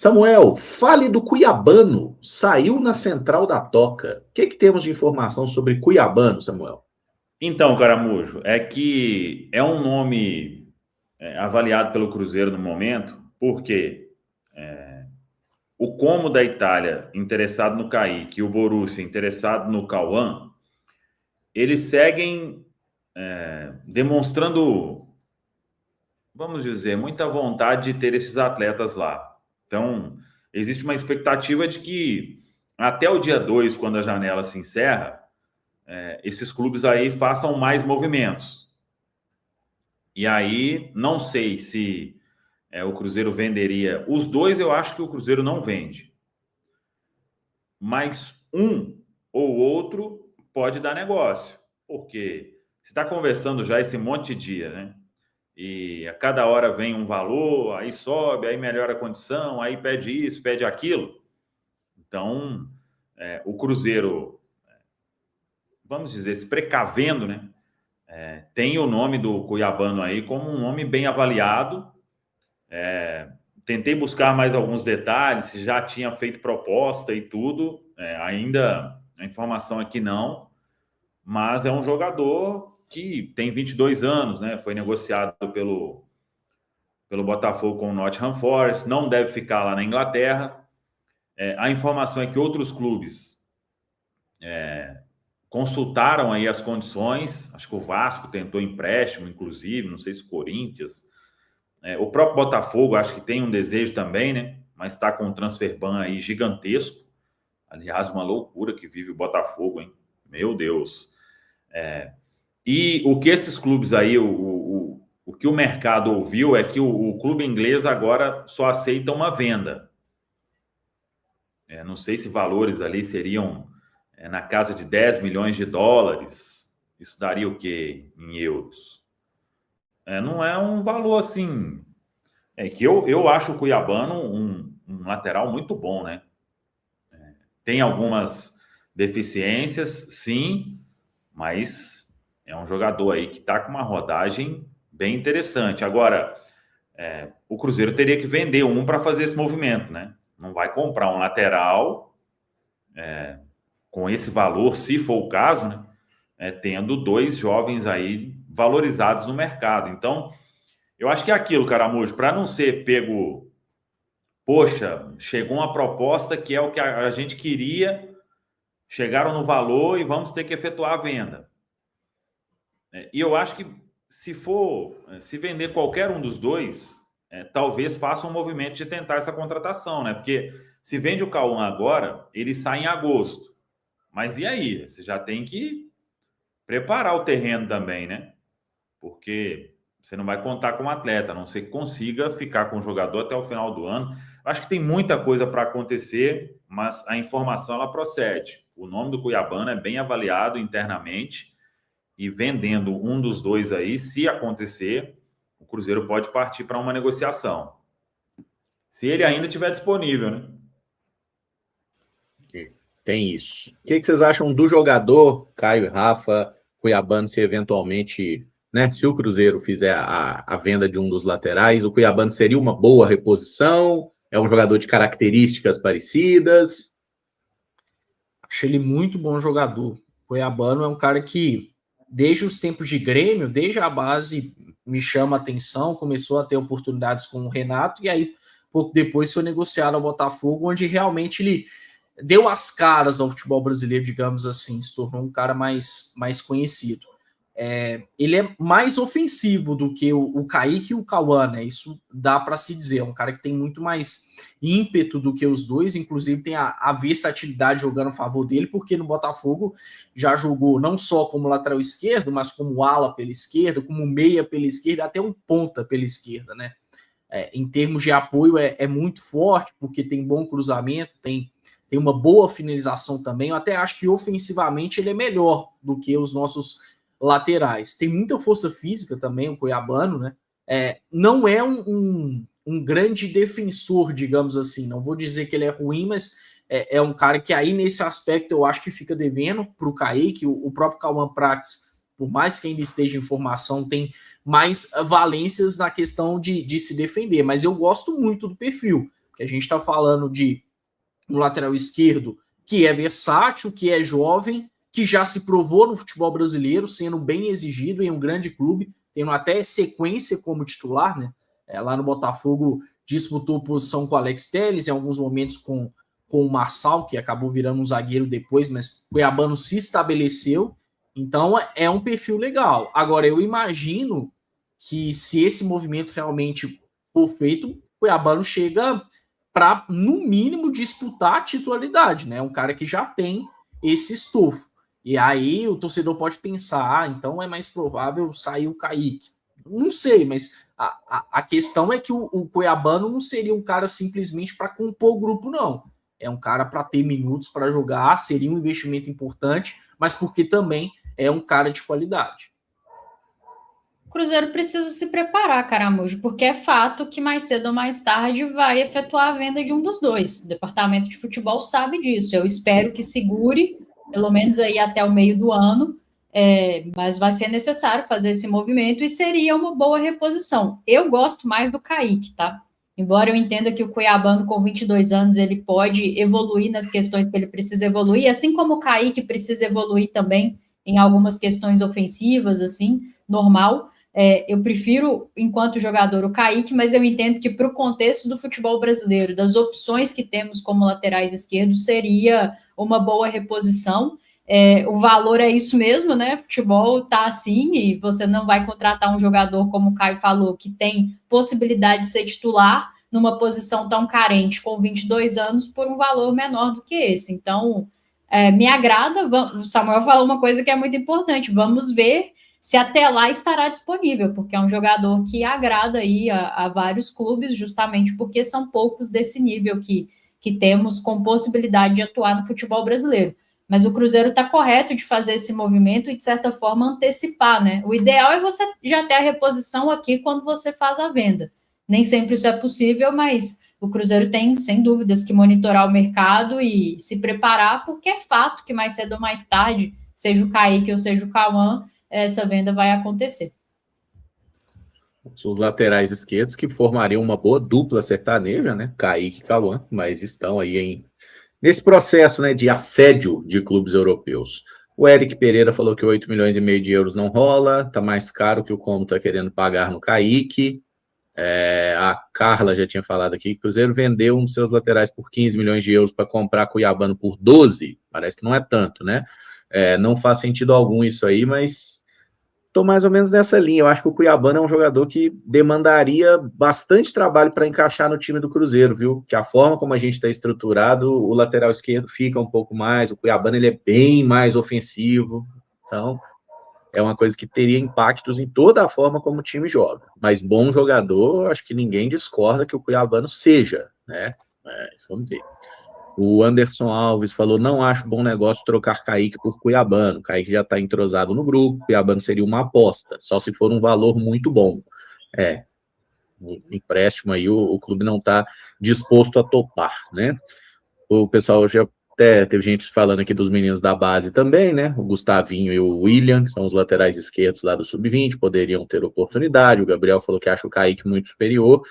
Samuel, fale do Cuiabano. Saiu na Central da Toca. O que temos de informação sobre Cuiabano, Samuel? Então, Caramujo, é que é um nome avaliado pelo Cruzeiro no momento, porque o Como da Itália interessado no Kaique e o Borussia interessado no Cauã, eles seguem demonstrando, vamos dizer, muita vontade de ter esses atletas lá. Então, existe uma expectativa de que até o dia 2, quando a janela se encerra, esses clubes aí façam mais movimentos. E aí, não sei se o Cruzeiro venderia. Os dois eu acho que o Cruzeiro não vende. Mas um ou outro pode dar negócio. Porque você está conversando já esse monte de dia, né? E a cada hora vem um valor, aí sobe, aí melhora a condição, aí pede isso, pede aquilo. Então, o Cruzeiro, vamos dizer, se precavendo, né? Tem o nome do Cuiabano aí como um nome bem avaliado. Tentei buscar mais alguns detalhes, se já tinha feito proposta e tudo. Ainda a informação aqui não, mas é um jogador que tem 22 anos, né? Foi negociado pelo Botafogo com o Nottingham Forest, não deve ficar lá na Inglaterra. A informação é que outros clubes consultaram aí as condições, acho que o Vasco tentou empréstimo, inclusive, não sei se o Corinthians, o próprio Botafogo acho que tem um desejo também, né? Mas está com um transfer ban aí gigantesco. Aliás, uma loucura que vive o Botafogo, hein? Meu Deus. E o que esses clubes aí, o que o mercado ouviu é que o clube inglês agora só aceita uma venda. Não sei se valores ali seriam na casa de 10 milhões de dólares. Isso daria o quê em euros? Não é um valor assim. Que eu acho o Cuiabano um lateral muito bom, né? Tem algumas deficiências, sim, mas é um jogador aí que está com uma rodagem bem interessante. Agora, o Cruzeiro teria que vender um para fazer esse movimento, né? Não vai comprar um lateral com esse valor, se for o caso, né? Tendo dois jovens aí valorizados no mercado. Então, eu acho que é aquilo, Caramujo, para não ser pego, poxa, chegou uma proposta que é o que a gente queria, chegaram no valor e vamos ter que efetuar a venda. E eu acho que se vender qualquer um dos dois, talvez faça um movimento de tentar essa contratação, né? Porque se vende o Cauã agora, ele sai em agosto. Mas e aí? Você já tem que preparar o terreno também, né? Porque você não vai contar com um atleta, a não ser que consiga ficar com o jogador até o final do ano. Acho que tem muita coisa para acontecer, mas a informação ela procede. O nome do Cuiabano é bem avaliado internamente e vendendo um dos dois aí, se acontecer, o Cruzeiro pode partir para uma negociação. Se ele ainda estiver disponível, né? Tem isso. O que vocês acham do jogador, Caio e Rafa, Cuiabano, se eventualmente, né, se o Cruzeiro fizer a venda de um dos laterais, o Cuiabano seria uma boa reposição? É um jogador de características parecidas? Acho ele muito bom jogador. Cuiabano é um cara que, desde os tempos de Grêmio, desde a base, me chama a atenção, começou a ter oportunidades com o Renato, e aí, pouco depois, foi negociado ao Botafogo, onde realmente ele deu as caras ao futebol brasileiro, digamos assim, se tornou um cara mais conhecido. Ele é mais ofensivo do que o Kaique e o Cauã, né? Isso dá para se dizer. É um cara que tem muito mais ímpeto do que os dois, inclusive tem a versatilidade jogando a favor dele, porque no Botafogo já jogou não só como lateral esquerdo, mas como ala pela esquerda, como meia pela esquerda, até um ponta pela esquerda, né? Em termos de apoio é muito forte, porque tem bom cruzamento, tem uma boa finalização também. Eu até acho que ofensivamente ele é melhor do que os nossos laterais. Tem muita força física também, o Cuiabano, né? Não é um grande defensor, digamos assim. Não vou dizer que ele é ruim, mas é um cara que aí, nesse aspecto, eu acho que fica devendo para o Kaique. O próprio Cauã Prates, por mais que ainda esteja em formação, tem mais valências na questão de se defender. Mas eu gosto muito do perfil, porque que a gente está falando de um lateral esquerdo que é versátil, que é jovem, que já se provou no futebol brasileiro, sendo bem exigido em um grande clube, tendo até sequência como titular, né? Lá no Botafogo disputou posição com o Alex Telles, em alguns momentos com o Marçal, que acabou virando um zagueiro depois, mas o Cuiabano se estabeleceu, então é um perfil legal. Agora, eu imagino que se esse movimento realmente for feito, o Cuiabano chega para, no mínimo, disputar a titularidade, né? Um cara que já tem esse estofo. E aí o torcedor pode pensar, então é mais provável sair o Kaique. Não sei, mas a questão é que o Cuiabano não seria um cara simplesmente para compor o grupo, não. É um cara para ter minutos para jogar, seria um investimento importante, mas porque também é um cara de qualidade. O Cruzeiro precisa se preparar, Caramujo, porque é fato que mais cedo ou mais tarde vai efetuar a venda de um dos dois. O departamento de futebol sabe disso. Eu espero que segure, pelo menos aí até o meio do ano, mas vai ser necessário fazer esse movimento e seria uma boa reposição. Eu gosto mais do Kaique, tá? Embora eu entenda que o Cuiabano com 22 anos ele pode evoluir nas questões que ele precisa evoluir, assim como o Kaique precisa evoluir também em algumas questões ofensivas, assim, normal. Eu prefiro, enquanto jogador, o Kaique, mas eu entendo que para o contexto do futebol brasileiro, das opções que temos como laterais esquerdos, seria uma boa reposição. O valor é isso mesmo, né? Futebol tá assim, e você não vai contratar um jogador, como o Caio falou, que tem possibilidade de ser titular numa posição tão carente, com 22 anos, por um valor menor do que esse. Então, me agrada. O Samuel falou uma coisa que é muito importante. Vamos ver se até lá estará disponível, porque é um jogador que agrada aí a vários clubes, justamente porque são poucos desse nível que temos com possibilidade de atuar no futebol brasileiro. Mas o Cruzeiro está correto de fazer esse movimento e, de certa forma, antecipar, né? O ideal é você já ter a reposição aqui quando você faz a venda. Nem sempre isso é possível, mas o Cruzeiro tem, sem dúvidas, que monitorar o mercado e se preparar, porque é fato que mais cedo ou mais tarde, seja o Kaique ou seja o Cauã, essa venda vai acontecer. Os laterais esquerdos que formariam uma boa dupla sertaneja, né? Kaique e Cauã, mas estão aí nesse processo, né, de assédio de clubes europeus. O Eric Pereira falou que 8,5 milhões de euros não rola, tá mais caro que o Como tá querendo pagar no Kaique. A Carla já tinha falado aqui que o Cruzeiro vendeu um dos seus laterais por 15 milhões de euros para comprar Cuiabano por 12, parece que não é tanto, né? Não faz sentido algum isso aí, mas estou mais ou menos nessa linha. Eu acho que o Cuiabano é um jogador que demandaria bastante trabalho para encaixar no time do Cruzeiro, viu? Que a forma como a gente está estruturado, o lateral esquerdo fica um pouco mais, o Cuiabano ele é bem mais ofensivo, então é uma coisa que teria impactos em toda a forma como o time joga. Mas bom jogador, acho que ninguém discorda que o Cuiabano seja, né? Mas vamos ver. O Anderson Alves falou, não acho bom negócio trocar Kaique por Cuiabano. Kaique já está entrosado no grupo, Cuiabano seria uma aposta, só se for um valor muito bom. O empréstimo aí, o clube não está disposto a topar, né? O pessoal já até teve gente falando aqui dos meninos da base também, né? O Gustavinho e o William, que são os laterais esquerdos lá do Sub-20, poderiam ter oportunidade. O Gabriel falou que acha o Kaique muito superior.